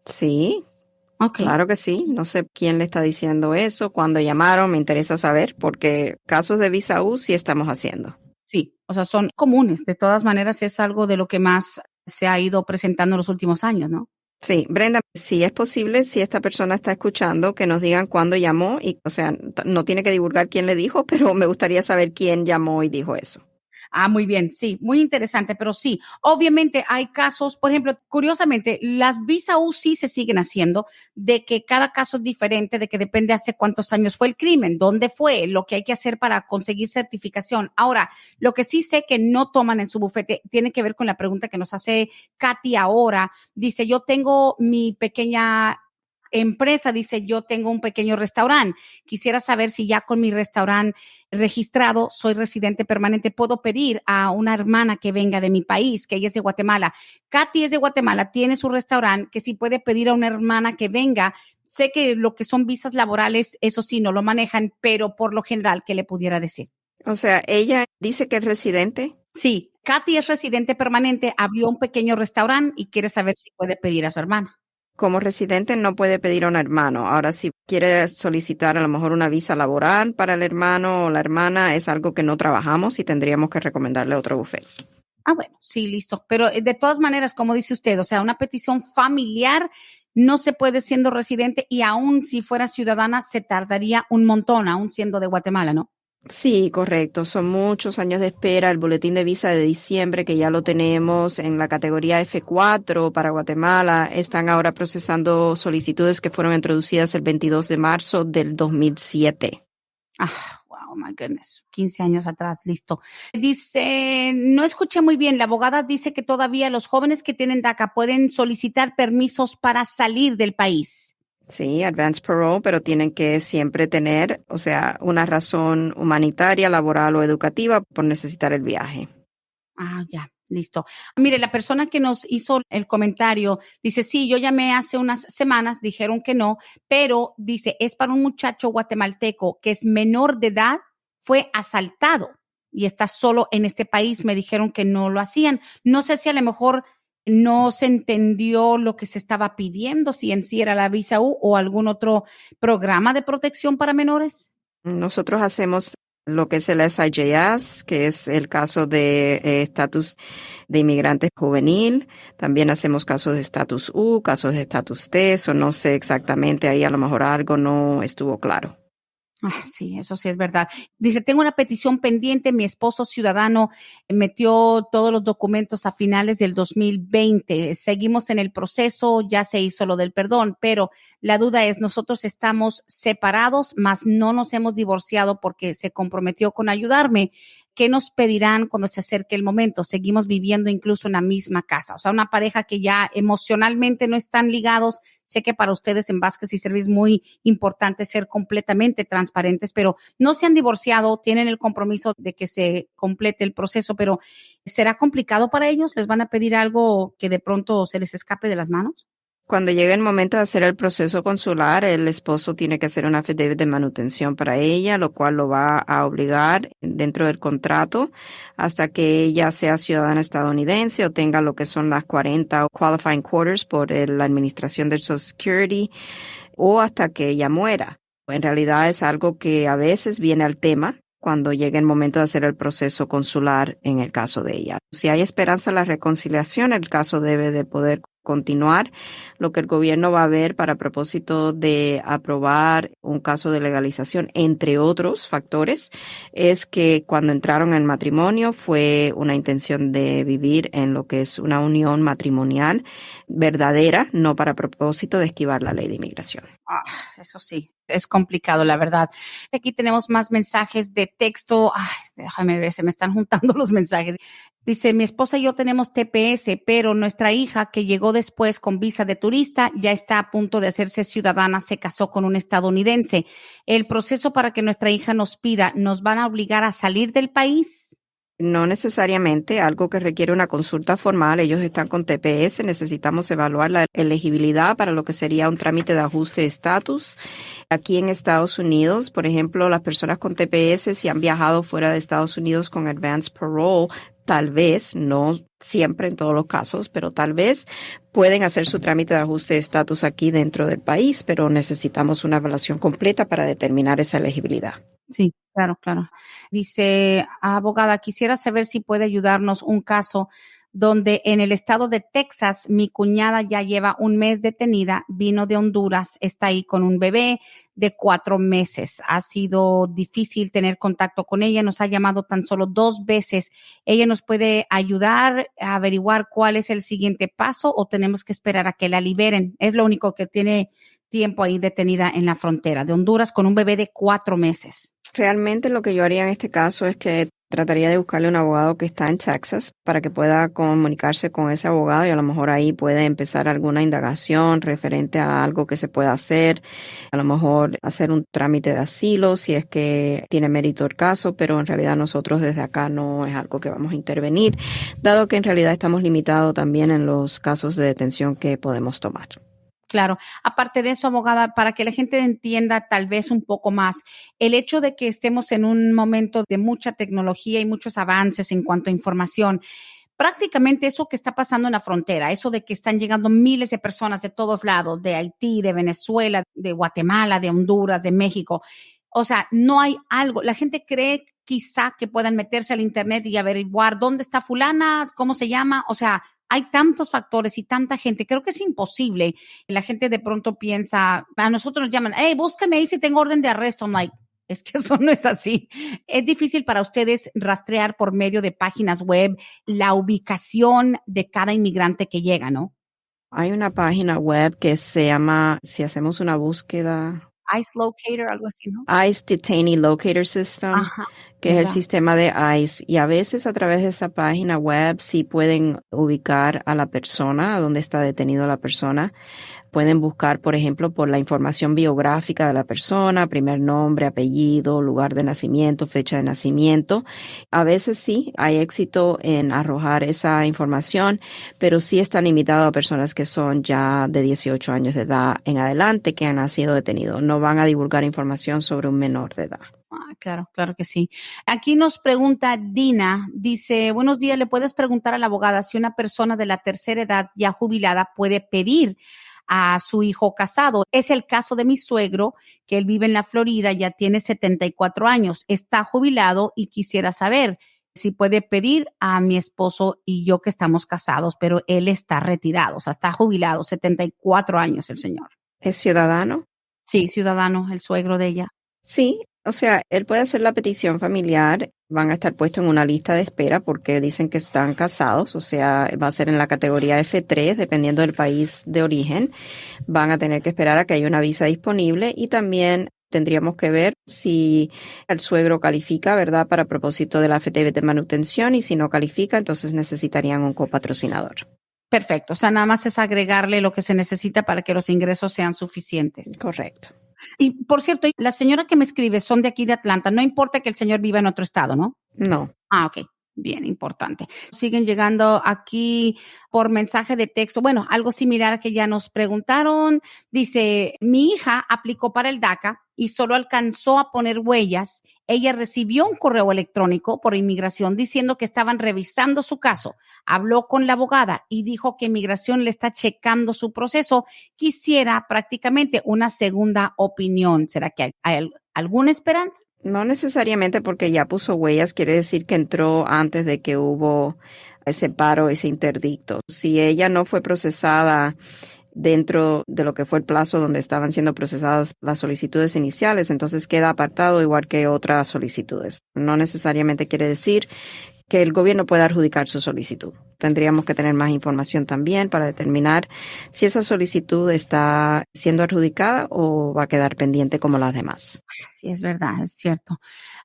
Sí, Okay. claro que sí. No sé quién le está diciendo eso. Cuando llamaron, me interesa saber, porque casos de visa U sí estamos haciendo. Sí, o sea, son comunes. De todas maneras, es algo de lo que más se ha ido presentando en los últimos años, ¿no? Sí, Brenda, si es posible, si esta persona está escuchando, que nos digan cuándo llamó y, o sea, no tiene que divulgar quién le dijo, pero me gustaría saber quién llamó y dijo eso. Muy bien, sí, muy interesante, pero sí, obviamente hay casos, por ejemplo, curiosamente, las visa U sí se siguen haciendo, de que cada caso es diferente, de que depende hace cuántos años fue el crimen, dónde fue, lo que hay que hacer para conseguir certificación. Ahora, lo que sí sé que no toman en su bufete tiene que ver con la pregunta que nos hace Katy ahora. Dice, yo tengo mi pequeña empresa dice, yo tengo un pequeño restaurante, quisiera saber si ya con mi restaurante registrado, soy residente permanente, puedo pedir a una hermana que venga de mi país, que ella es de Guatemala. Katy es de Guatemala, tiene su restaurante, que si puede pedir a una hermana que venga. Sé que lo que son visas laborales, eso sí, no lo manejan, pero por lo general, ¿qué le pudiera decir? O sea, ella dice que es residente. Sí, Katy es residente permanente, abrió un pequeño restaurante y quiere saber si puede pedir a su hermana. Como residente no puede pedir a un hermano. Ahora, si quiere solicitar a lo mejor una visa laboral para el hermano o la hermana, es algo que no trabajamos y tendríamos que recomendarle otro bufete. Bueno, sí, listo. Pero de todas maneras, como dice usted, o sea, una petición familiar no se puede siendo residente y aún si fuera ciudadana se tardaría un montón, aún siendo de Guatemala, ¿no? Sí, correcto. Son muchos años de espera. El boletín de visa de diciembre, que ya lo tenemos en la categoría F4 para Guatemala, están ahora procesando solicitudes que fueron introducidas el 22 de marzo del 2007. Wow, my goodness. 15 años atrás, listo. Dice, no escuché muy bien, la abogada dice que todavía los jóvenes que tienen DACA pueden solicitar permisos para salir del país. Sí, advance parole, pero tienen que siempre tener, o sea, una razón humanitaria, laboral o educativa por necesitar el viaje. Ya, listo. Mire, la persona que nos hizo el comentario dice, sí, yo llamé hace unas semanas, dijeron que no, pero dice, es para un muchacho guatemalteco que es menor de edad, fue asaltado y está solo en este país. Me dijeron que no lo hacían. No sé si a lo mejor no se entendió lo que se estaba pidiendo, si en sí era la visa U o algún otro programa de protección para menores. Nosotros hacemos lo que es el SIJS, que es el caso de estatus de inmigrante juvenil. También hacemos casos de estatus U, casos de estatus T. Eso no sé exactamente, ahí a lo mejor algo no estuvo claro. Sí, eso sí es verdad. Dice, tengo una petición pendiente, mi esposo ciudadano metió todos los documentos a finales del 2020. Seguimos en el proceso, ya se hizo lo del perdón, pero la duda es, nosotros estamos separados, mas no nos hemos divorciado porque se comprometió con ayudarme. ¿Qué nos pedirán cuando se acerque el momento? Seguimos viviendo incluso en la misma casa. O sea, una pareja que ya emocionalmente no están ligados. Sé que para ustedes en Vázquez y Servi es muy importante ser completamente transparentes, pero no se han divorciado, tienen el compromiso de que se complete el proceso, pero ¿será complicado para ellos? ¿Les van a pedir algo que de pronto se les escape de las manos? Cuando llegue el momento de hacer el proceso consular, el esposo tiene que hacer un affidavit de manutención para ella, lo cual lo va a obligar dentro del contrato hasta que ella sea ciudadana estadounidense o tenga lo que son las 40 qualifying quarters por la administración del Social Security o hasta que ella muera. En realidad es algo que a veces viene al tema cuando llegue el momento de hacer el proceso consular en el caso de ella. Si hay esperanza de la reconciliación, el caso debe de poder continuar. Lo que el gobierno va a ver para propósito de aprobar un caso de legalización, entre otros factores, es que cuando entraron en matrimonio fue una intención de vivir en lo que es una unión matrimonial verdadera, no para propósito de esquivar la ley de inmigración. Eso sí, es complicado, la verdad. Aquí tenemos más mensajes de texto. Déjame ver, se me están juntando los mensajes. Dice, mi esposa y yo tenemos TPS, pero nuestra hija, que llegó después con visa de turista, ya está a punto de hacerse ciudadana, se casó con un estadounidense. El proceso para que nuestra hija nos pida, ¿nos van a obligar a salir del país? No necesariamente, algo que requiere una consulta formal. Ellos están con TPS, necesitamos evaluar la elegibilidad para lo que sería un trámite de ajuste de estatus. Aquí en Estados Unidos, por ejemplo, las personas con TPS, si han viajado fuera de Estados Unidos con advance parole, tal vez, no siempre en todos los casos, pero tal vez pueden hacer su trámite de ajuste de estatus aquí dentro del país, pero necesitamos una evaluación completa para determinar esa elegibilidad. Sí, claro. Dice, abogada, quisiera saber si puede ayudarnos un caso donde en el estado de Texas mi cuñada ya lleva un mes detenida, vino de Honduras, está ahí con un bebé de 4 meses. Ha sido difícil tener contacto con ella, nos ha llamado tan solo 2 veces. ¿Ella nos puede ayudar a averiguar cuál es el siguiente paso o tenemos que esperar a que la liberen? Es lo único que tiene tiempo ahí detenida en la frontera de Honduras con un bebé de 4 meses. Realmente lo que yo haría en este caso es que Trataría de buscarle un abogado que está en Texas para que pueda comunicarse con ese abogado y a lo mejor ahí puede empezar alguna indagación referente a algo que se pueda hacer, a lo mejor hacer un trámite de asilo si es que tiene mérito el caso, pero en realidad nosotros desde acá no es algo que vamos a intervenir, dado que en realidad estamos limitados también en los casos de detención que podemos tomar. Claro. Aparte de eso, abogada, para que la gente entienda tal vez un poco más, el hecho de que estemos en un momento de mucha tecnología y muchos avances en cuanto a información, prácticamente eso que está pasando en la frontera, eso de que están llegando miles de personas de todos lados, de Haití, de Venezuela, de Guatemala, de Honduras, de México. O sea, no hay algo. La gente cree quizá que puedan meterse al internet y averiguar dónde está fulana, cómo se llama. O sea, hay tantos factores y tanta gente. Creo que es imposible. La gente de pronto piensa, a nosotros nos llaman, hey, búscame ahí si tengo orden de arresto. I'm like, es que eso no es así. Es difícil para ustedes rastrear por medio de páginas web la ubicación de cada inmigrante que llega, ¿no? Hay una página web que se llama, si hacemos una búsqueda, ICE Locator, algo así, ¿no? ICE Detainee Locator System, Ajá, que es el ¿verdad? sistema de ICE. Y a veces a través de esa página web sí pueden ubicar a la persona, a dónde está detenido la persona. Pueden buscar, por ejemplo, por la información biográfica de la persona, primer nombre, apellido, lugar de nacimiento, fecha de nacimiento. A veces sí hay éxito en arrojar esa información, pero sí está limitado a personas que son ya de 18 años de edad en adelante que han sido detenidos. No van a divulgar información sobre un menor de edad. Claro, claro que sí. Aquí nos pregunta Dina, dice, buenos días, ¿le puedes preguntar a la abogada si una persona de la tercera edad ya jubilada puede pedir a su hijo casado? Es el caso de mi suegro, que él vive en la Florida, ya tiene 74 años, está jubilado y quisiera saber si puede pedir a mi esposo y yo que estamos casados, pero él está retirado, o sea, está jubilado, 74 años el señor. ¿Es ciudadano? Sí, ciudadano, el suegro de ella. Sí, o sea, él puede hacer la petición familiar, van a estar puestos en una lista de espera porque dicen que están casados, o sea, va a ser en la categoría F3, dependiendo del país de origen. Van a tener que esperar a que haya una visa disponible y también tendríamos que ver si el suegro califica, ¿verdad?, para propósito de la FTV de manutención y si no califica, entonces necesitarían un copatrocinador. Perfecto, o sea, nada más es agregarle lo que se necesita para que los ingresos sean suficientes. Correcto. Y por cierto, la señora que me escribe son de aquí de Atlanta, no importa que el señor viva en otro estado, ¿no? No. Ok, bien importante. Siguen llegando aquí por mensaje de texto. Bueno, algo similar que ya nos preguntaron. Dice, mi hija aplicó para el DACA y solo alcanzó a poner huellas. Ella recibió un correo electrónico por inmigración diciendo que estaban revisando su caso. Habló con la abogada y dijo que inmigración le está checando su proceso. Quisiera prácticamente una segunda opinión. ¿Será que hay alguna esperanza? No necesariamente porque ya puso huellas, quiere decir que entró antes de que hubo ese paro, ese interdicto. Si ella no fue procesada dentro de lo que fue el plazo donde estaban siendo procesadas las solicitudes iniciales, entonces queda apartado igual que otras solicitudes. No necesariamente quiere decir que el gobierno pueda adjudicar su solicitud. Tendríamos que tener más información también para determinar si esa solicitud está siendo adjudicada o va a quedar pendiente como las demás. Sí, es verdad, es cierto.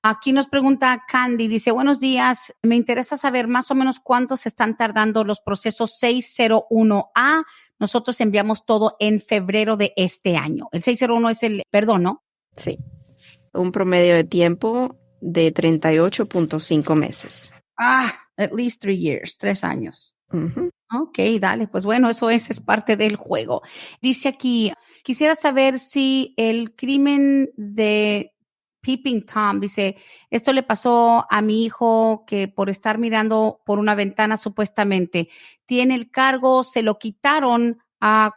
Aquí nos pregunta Candy, dice, buenos días, me interesa saber más o menos cuánto se están tardando los procesos 601A. Nosotros enviamos todo en febrero de este año. El 601 es el perdón, ¿no? Sí, un promedio de tiempo de 38.5 meses. At least 3 years, 3 años. Uh-huh. Ok, dale, pues bueno, eso es parte del juego. Dice aquí, quisiera saber si el crimen de Peeping Tom, dice, esto le pasó a mi hijo que por estar mirando por una ventana supuestamente tiene el cargo, se lo quitaron a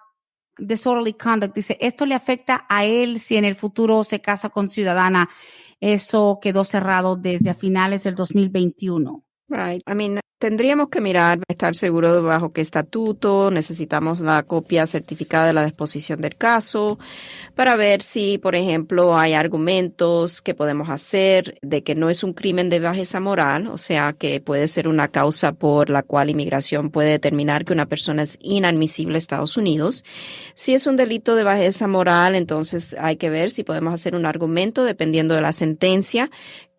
disorderly conduct. Dice, esto le afecta a él si en el futuro se casa con ciudadana. Eso quedó cerrado desde a finales del 2021. Right. I mean, tendríamos que mirar, estar seguro de bajo qué estatuto, necesitamos la copia certificada de la disposición del caso para ver si, por ejemplo, hay argumentos que podemos hacer de que no es un crimen de bajeza moral, o sea, que puede ser una causa por la cual inmigración puede determinar que una persona es inadmisible a Estados Unidos. Si es un delito de bajeza moral, entonces hay que ver si podemos hacer un argumento dependiendo de la sentencia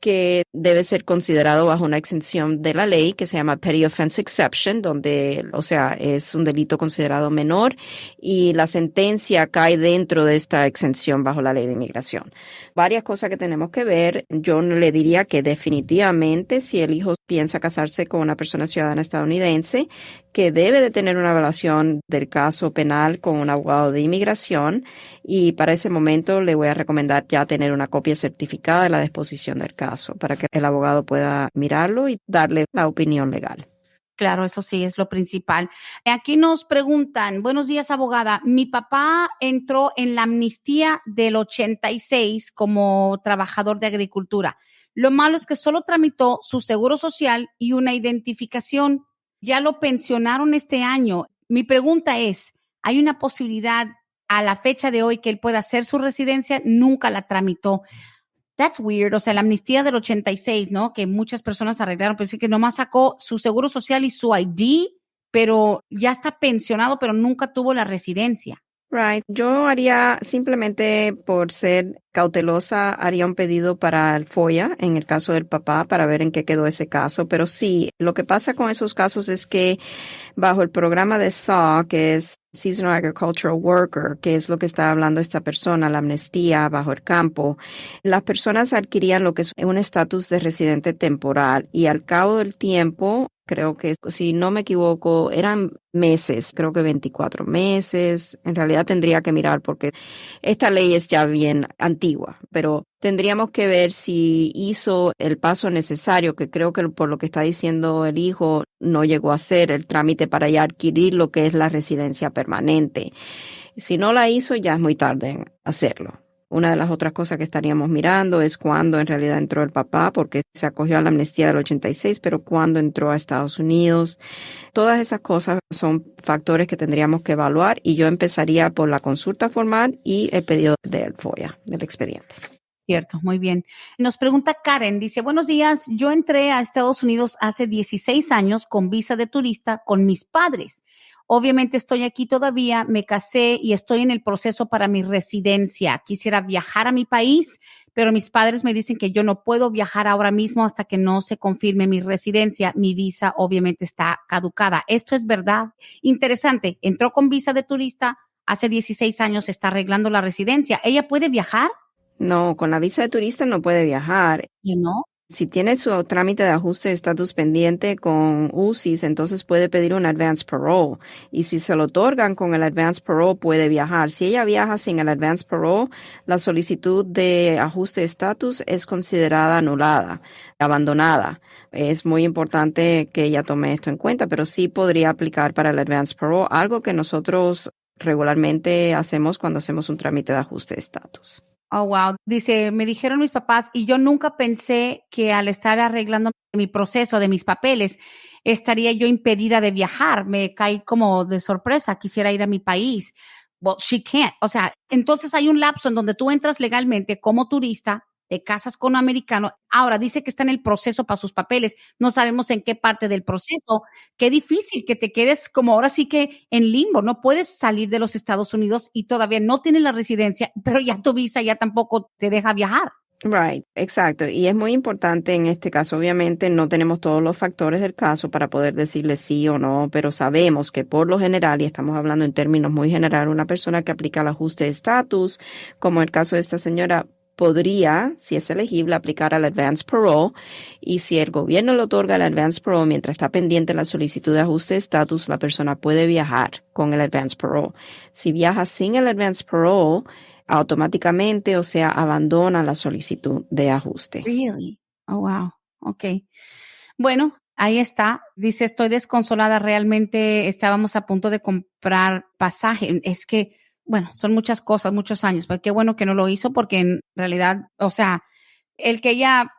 que debe ser considerado bajo una exención de la ley que se llama Petty Offense Exception, donde, o sea, es un delito considerado menor y la sentencia cae dentro de esta exención bajo la ley de inmigración. Varias cosas que tenemos que ver. Yo le diría que definitivamente si el hijo piensa casarse con una persona ciudadana estadounidense, que debe de tener una evaluación del caso penal con un abogado de inmigración, y para ese momento le voy a recomendar ya tener una copia certificada de la disposición del caso para que el abogado pueda mirarlo y darle la opinión legal. Claro, eso sí es lo principal. Aquí nos preguntan, buenos días, abogada. Mi papá entró en la amnistía del 86 como trabajador de agricultura. Lo malo es que solo tramitó su seguro social y una identificación. Ya lo pensionaron este año. Mi pregunta es, ¿hay una posibilidad a la fecha de hoy que él pueda hacer su residencia? Nunca la tramitó. That's weird. O sea, la amnistía del 86, ¿no? Que muchas personas arreglaron, pero sí que nomás sacó su seguro social y su ID, pero ya está pensionado, pero nunca tuvo la residencia. Right. Yo haría, simplemente por ser cautelosa, haría un pedido para el FOIA en el caso del papá para ver en qué quedó ese caso. Pero sí, lo que pasa con esos casos es que bajo el programa de SAW, que es Seasonal Agricultural Worker, que es lo que está hablando esta persona, la amnistía bajo el campo, las personas adquirían lo que es un estatus de residente temporal y al cabo del tiempo, creo que, si no me equivoco, eran meses, creo que 24 meses. En realidad tendría que mirar porque esta ley es ya bien antigua, pero tendríamos que ver si hizo el paso necesario, que creo que por lo que está diciendo el hijo, no llegó a hacer el trámite para ya adquirir lo que es la residencia permanente. Si no la hizo, ya es muy tarde en hacerlo. Una de las otras cosas que estaríamos mirando es cuándo en realidad entró el papá, porque se acogió a la amnistía del 86, pero cuándo entró a Estados Unidos. Todas esas cosas son factores que tendríamos que evaluar y yo empezaría por la consulta formal y el pedido del FOIA, del expediente. Cierto, muy bien. Nos pregunta Karen, dice, buenos días, yo entré a Estados Unidos hace 16 años con visa de turista con mis padres. Obviamente estoy aquí todavía, me casé y estoy en el proceso para mi residencia. Quisiera viajar a mi país, pero mis padres me dicen que yo no puedo viajar ahora mismo hasta que no se confirme mi residencia. Mi visa obviamente está caducada. ¿Esto es verdad? Interesante, entró con visa de turista, hace 16 años está arreglando la residencia. ¿Ella puede viajar? No, con la visa de turista no puede viajar. ¿Y no? Si tiene su trámite de ajuste de estatus pendiente con UCIS, entonces puede pedir un advance parole. Y si se lo otorgan con el advance parole, puede viajar. Si ella viaja sin el advance parole, la solicitud de ajuste de estatus es considerada anulada, abandonada. Es muy importante que ella tome esto en cuenta, pero sí podría aplicar para el advance parole, algo que nosotros regularmente hacemos cuando hacemos un trámite de ajuste de estatus. Oh, wow. Dice, me dijeron mis papás y yo nunca pensé que al estar arreglando mi proceso de mis papeles, estaría yo impedida de viajar. Me caí como de sorpresa. Quisiera ir a mi país. Well, she can't. O sea, entonces hay un lapso en donde tú entras legalmente como turista, te casas con un americano. Ahora dice que está en el proceso para sus papeles. No sabemos en qué parte del proceso. Qué difícil que te quedes como ahora sí que en limbo. No puedes salir de los Estados Unidos y todavía no tienes la residencia, pero ya tu visa ya tampoco te deja viajar. Right, exacto. Y es muy importante en este caso, obviamente no tenemos todos los factores del caso para poder decirle sí o no, pero sabemos que por lo general, y estamos hablando en términos muy general, una persona que aplica el ajuste de estatus, como el caso de esta señora, podría, si es elegible, aplicar al advance parole, y si el gobierno le otorga el advance parole mientras está pendiente la solicitud de ajuste de estatus, la persona puede viajar con el advance parole. Si viaja sin el advance parole, automáticamente, o sea, abandona la solicitud de ajuste. Really? Oh, wow. Okay. Bueno, ahí está. Dice, estoy desconsolada. Realmente estábamos a punto de comprar pasaje. Es que, bueno, son muchas cosas, muchos años, pero qué bueno que no lo hizo porque en realidad, o sea, el que ella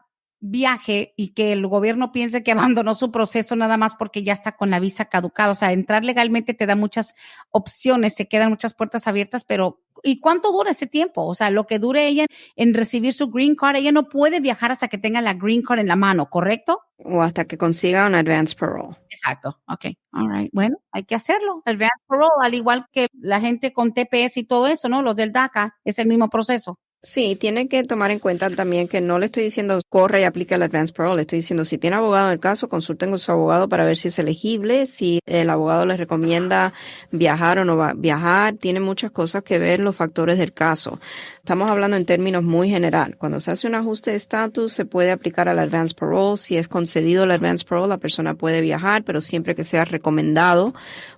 viaje y que el gobierno piense que abandonó su proceso nada más porque ya está con la visa caducada. O sea, entrar legalmente te da muchas opciones, se quedan muchas puertas abiertas, pero ¿y cuánto dura ese tiempo? O sea, lo que dure ella en recibir su green card, ella no puede viajar hasta que tenga la green card en la mano, ¿correcto? O hasta que consiga un advance parole. Exacto. Ok. All right. Bueno, hay que hacerlo. Advance parole, al igual que la gente con TPS y todo eso, ¿no? Los del DACA, es el mismo proceso. Sí, tiene que tomar en cuenta también que no le estoy diciendo corre y aplique el Advance Parole. Le estoy diciendo si tiene abogado en el caso, consulten con su abogado para ver si es elegible, si el abogado les recomienda viajar o no va a viajar. Tiene muchas cosas que ver los factores del caso. Estamos hablando en términos muy general. Cuando se hace un ajuste de estatus, se puede aplicar al Advance Parole. Si es concedido el Advance Parole, la persona puede viajar, pero siempre que sea recomendado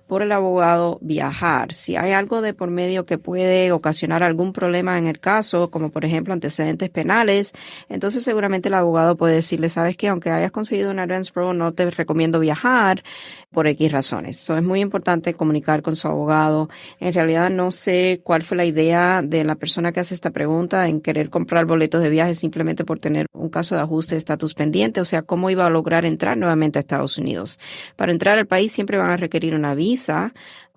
por el abogado viajar. Si hay algo de por medio que puede ocasionar algún problema en el caso, como por ejemplo antecedentes penales, entonces seguramente el abogado puede decirle, sabes que aunque hayas conseguido un Advance Parole, no te recomiendo viajar por X razones. Es muy importante comunicar con su abogado. En realidad no sé cuál fue la idea de la persona que hace esta pregunta en querer comprar boletos de viaje simplemente por tener un caso de ajuste de estatus pendiente, o sea, cómo iba a lograr entrar nuevamente a Estados Unidos. Para entrar al país siempre van a requerir una visa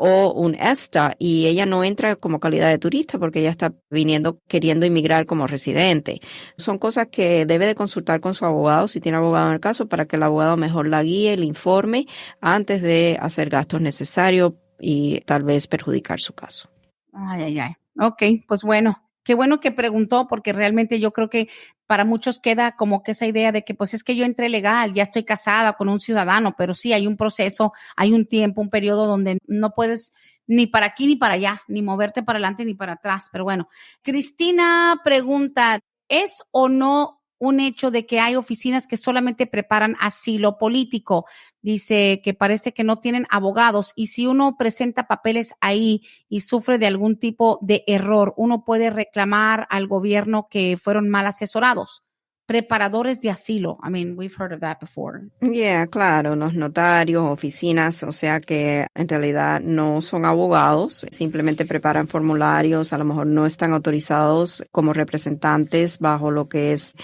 o un ESTA, y ella no entra como calidad de turista porque ella está viniendo queriendo inmigrar como residente. Son cosas que debe de consultar con su abogado, si tiene abogado en el caso, para que el abogado mejor la guíe, le informe antes de hacer gastos necesarios y tal vez perjudicar su caso. Ay. Ok, pues bueno. Qué bueno que preguntó, porque realmente yo creo que para muchos queda como que esa idea de que pues es que yo entré legal, ya estoy casada con un ciudadano, pero sí hay un proceso, hay un tiempo, un periodo donde no puedes ni para aquí ni para allá, ni moverte para adelante ni para atrás. Pero bueno, Cristina pregunta, ¿es o no un hecho de que hay oficinas que solamente preparan asilo político? Dice que parece que no tienen abogados, y si uno presenta papeles ahí y sufre de algún tipo de error, uno puede reclamar al gobierno que fueron mal asesorados. Preparadores de asilo. I mean, we've heard of that before. Yeah, claro, los notarios, oficinas, o sea que en realidad no son abogados, simplemente preparan formularios, a lo mejor no están autorizados como representantes bajo lo que es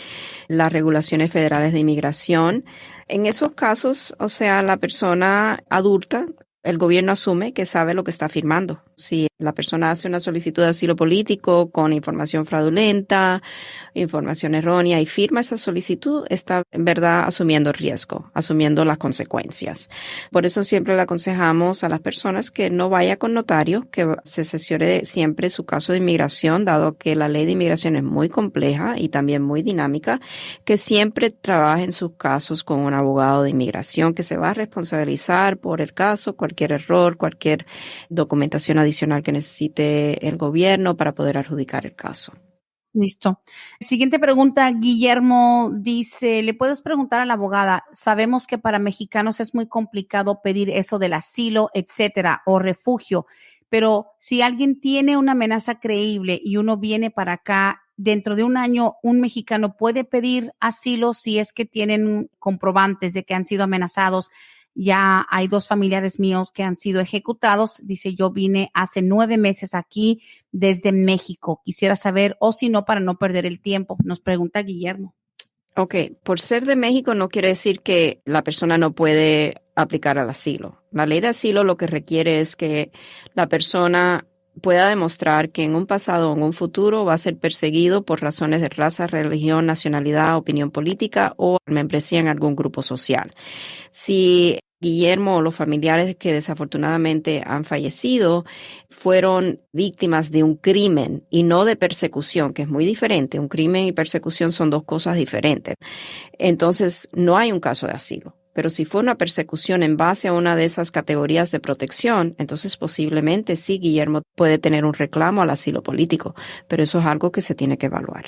las regulaciones federales de inmigración. En esos casos, o sea, la persona adulta, el gobierno asume que sabe lo que está firmando. Si la persona hace una solicitud de asilo político con información fraudulenta, información errónea y firma esa solicitud, está en verdad asumiendo riesgo, asumiendo las consecuencias. Por eso siempre le aconsejamos a las personas que no vaya con notario, que se sesione siempre su caso de inmigración, dado que la ley de inmigración es muy compleja y también muy dinámica, que siempre trabaje en sus casos con un abogado de inmigración que se va a responsabilizar por el caso, cualquier error, cualquier documentación adicional que necesite el gobierno para poder adjudicar el caso. Listo. Siguiente pregunta, Guillermo dice, ¿le puedes preguntar a la abogada? Sabemos que para mexicanos es muy complicado pedir eso del asilo, etcétera, o refugio, pero si alguien tiene una amenaza creíble y uno viene para acá, dentro de un año, un mexicano puede pedir asilo si es que tienen comprobantes de que han sido amenazados. Ya hay 2 familiares míos que han sido ejecutados. Dice, yo vine hace 9 meses aquí desde México. Quisiera saber, o si no, para no perder el tiempo. Nos pregunta Guillermo. Ok, por ser de México no quiere decir que la persona no puede aplicar al asilo. La ley de asilo lo que requiere es que la persona pueda demostrar que en un pasado o en un futuro va a ser perseguido por razones de raza, religión, nacionalidad, opinión política o membresía en algún grupo social. Si Guillermo o los familiares que desafortunadamente han fallecido fueron víctimas de un crimen y no de persecución, que es muy diferente. Un crimen y persecución son 2 cosas diferentes. Entonces, no hay un caso de asilo. Pero si fue una persecución en base a una de esas categorías de protección, entonces posiblemente sí, Guillermo puede tener un reclamo al asilo político, pero eso es algo que se tiene que evaluar.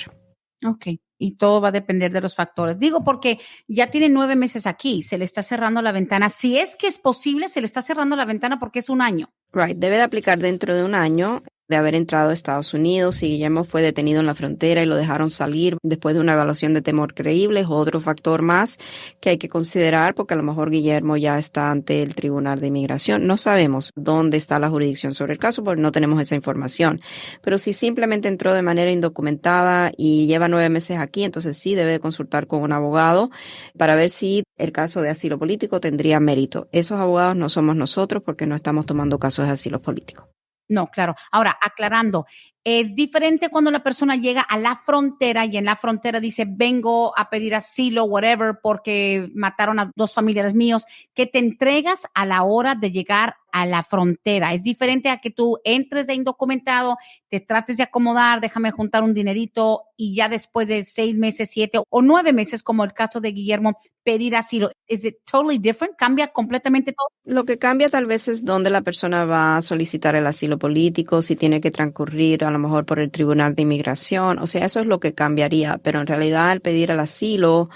Ok, y todo va a depender de los factores. Digo, porque ya tiene 9 meses aquí, se le está cerrando la ventana. Si es que es posible, se le está cerrando la ventana porque es un año. Right, debe de aplicar dentro de un año de haber entrado a Estados Unidos. Si Guillermo fue detenido en la frontera y lo dejaron salir después de una evaluación de temor creíble, es otro factor más que hay que considerar, porque a lo mejor Guillermo ya está ante el Tribunal de Inmigración. No sabemos dónde está la jurisdicción sobre el caso porque no tenemos esa información. Pero si simplemente entró de manera indocumentada y lleva 9 meses aquí, entonces sí debe de consultar con un abogado para ver si el caso de asilo político tendría mérito. Esos abogados no somos nosotros porque no estamos tomando casos de asilo político. No, claro. Ahora, aclarando, Es diferente cuando la persona llega a la frontera y en la frontera dice, vengo a pedir asilo, whatever, porque mataron a 2 familiares míos, que te entregas a la hora de llegar a la frontera. Es diferente a que tú entres de indocumentado, te trates de acomodar, déjame juntar un dinerito y ya después de 6 meses, 7 o 9 meses, como el caso de Guillermo, pedir asilo. ¿Es it totally different? ¿Cambia completamente todo? Lo que cambia tal vez es dónde la persona va a solicitar el asilo político, si tiene que transcurrir a lo mejor por el Tribunal de Inmigración. O sea, eso es lo que cambiaría. Pero en realidad al pedir el asilo,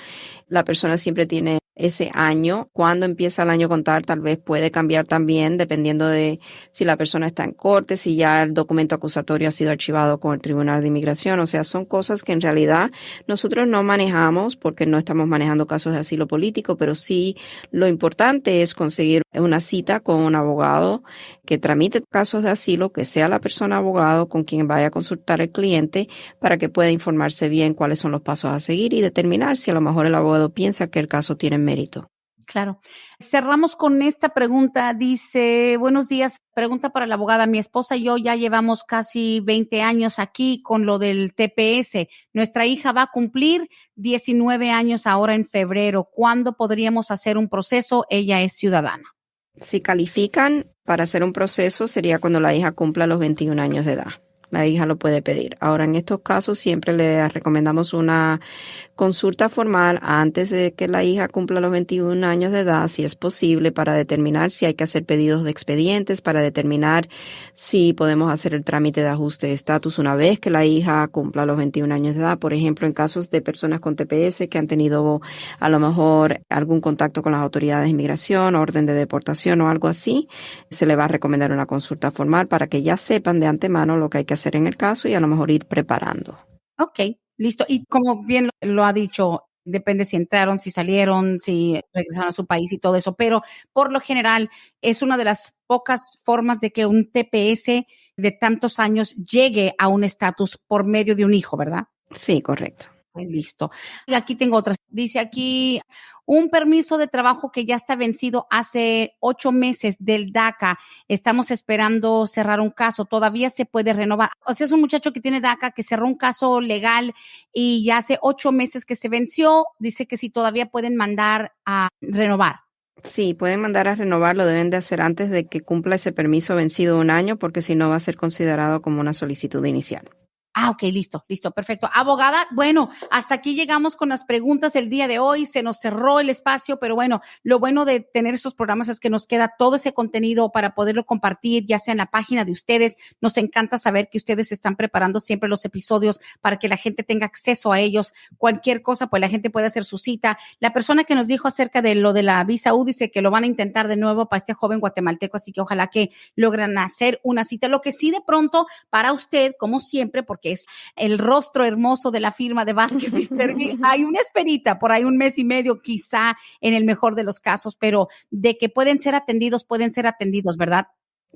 la persona siempre tiene ese año. Cuando empieza el año a contar, tal vez puede cambiar también dependiendo de si la persona está en corte, si ya el documento acusatorio ha sido archivado con el Tribunal de Inmigración. O sea, son cosas que en realidad nosotros no manejamos porque no estamos manejando casos de asilo político, pero sí lo importante es conseguir una cita con un abogado que tramite casos de asilo, que sea la persona abogado con quien vaya a consultar el cliente para que pueda informarse bien cuáles son los pasos a seguir y determinar si a lo mejor el abogado piensa que el caso tiene mérito. Claro. Cerramos con esta pregunta. Dice, buenos días, pregunta para la abogada. Mi esposa y yo ya llevamos casi 20 años aquí con lo del TPS. Nuestra hija va a cumplir 19 años ahora en febrero. ¿Cuándo podríamos hacer un proceso? Ella es ciudadana. Si califican para hacer un proceso sería cuando la hija cumpla los 21 años de edad. La hija lo puede pedir. Ahora, en estos casos siempre le recomendamos una consulta formal antes de que la hija cumpla los 21 años de edad, si es posible, para determinar si hay que hacer pedidos de expedientes, para determinar si podemos hacer el trámite de ajuste de estatus una vez que la hija cumpla los 21 años de edad. Por ejemplo, en casos de personas con TPS que han tenido a lo mejor algún contacto con las autoridades de inmigración, orden de deportación o algo así, se le va a recomendar una consulta formal para que ya sepan de antemano lo que hay que hacer en el caso y a lo mejor ir preparando. Ok, listo. Y como bien lo ha dicho, depende si entraron, si salieron, si regresaron a su país y todo eso, pero por lo general es una de las pocas formas de que un TPS de tantos años llegue a un estatus por medio de un hijo, ¿verdad? Sí, correcto. Listo. Y aquí tengo otras. Dice aquí, un permiso de trabajo que ya está vencido hace 8 meses del DACA. Estamos esperando cerrar un caso. Todavía se puede renovar. O sea, es un muchacho que tiene DACA, que cerró un caso legal y ya hace 8 meses que se venció. Dice que si todavía pueden mandar a renovar. Sí, pueden mandar a renovar, lo deben de hacer antes de que cumpla ese permiso vencido 1 año, porque si no va a ser considerado como una solicitud inicial. Ok, listo, perfecto. Abogada, bueno, hasta aquí llegamos con las preguntas del día de hoy. Se nos cerró el espacio, pero bueno, lo bueno de tener estos programas es que nos queda todo ese contenido para poderlo compartir, ya sea en la página de ustedes. Nos encanta saber que ustedes están preparando siempre los episodios para que la gente tenga acceso a ellos. Cualquier cosa, pues la gente puede hacer su cita. La persona que nos dijo acerca de lo de la visa U dice que lo van a intentar de nuevo para este joven guatemalteco, así que ojalá que logren hacer una cita. Lo que sí de pronto para usted, como siempre, porque es el rostro hermoso de la firma de Vázquez y Servi, hay una esperita por ahí 1 mes y medio, quizá en el mejor de los casos, pero de que pueden ser atendidos, ¿verdad?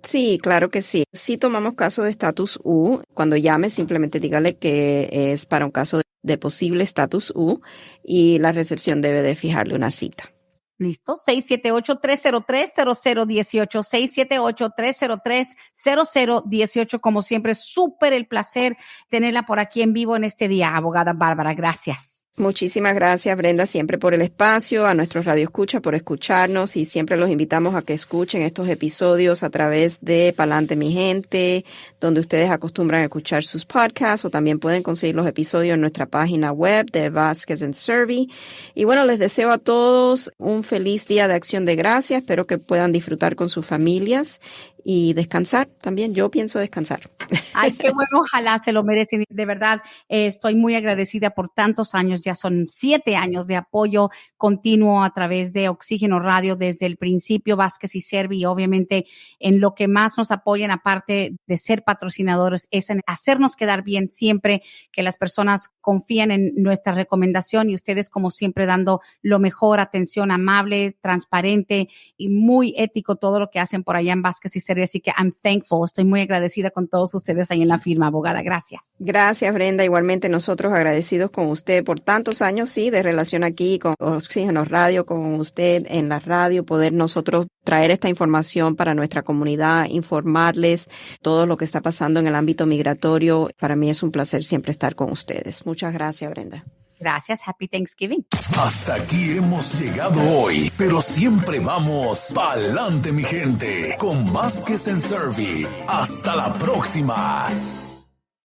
Sí, claro que sí. Si tomamos caso de estatus U, cuando llame simplemente dígale que es para un caso de posible estatus U y la recepción debe de fijarle una cita. Listo, 678-303-0018, 678-303-0018. Como siempre, súper el placer tenerla por aquí en vivo en este día, abogada Bárbara. Gracias. Muchísimas gracias, Brenda, siempre por el espacio, a nuestros radioescuchas por escucharnos y siempre los invitamos a que escuchen estos episodios a través de Palante Mi Gente, donde ustedes acostumbran a escuchar sus podcasts o también pueden conseguir los episodios en nuestra página web de Vázquez & Servi. Y bueno, les deseo a todos un feliz Día de Acción de Gracias. Espero que puedan disfrutar con sus familias y descansar también. Yo pienso descansar. Ay, qué bueno, ojalá se lo merecen. De verdad, estoy muy agradecida por tantos años. Ya son 7 años de apoyo continuo a través de Oxígeno Radio desde el principio, Vázquez y Servi, y obviamente en lo que más nos apoyan, aparte de ser patrocinadores, es en hacernos quedar bien siempre, que las personas confían en nuestra recomendación y ustedes, como siempre, dando lo mejor, atención amable, transparente y muy ético todo lo que hacen por allá en Vázquez y Servi. Así que I'm thankful, estoy muy agradecida con todos ustedes ahí en la firma, abogada. Gracias. Gracias, Brenda. Igualmente nosotros agradecidos con usted por tanto tantos años, sí, de relación aquí con Oxígeno Radio, con usted en la radio, poder nosotros traer esta información para nuestra comunidad, informarles todo lo que está pasando en el ámbito migratorio. Para mí es un placer siempre estar con ustedes. Muchas gracias, Brenda. Gracias. Happy Thanksgiving. Hasta aquí hemos llegado hoy, pero siempre vamos pa'lante, mi gente, con Vázquez en Servi. Hasta la próxima.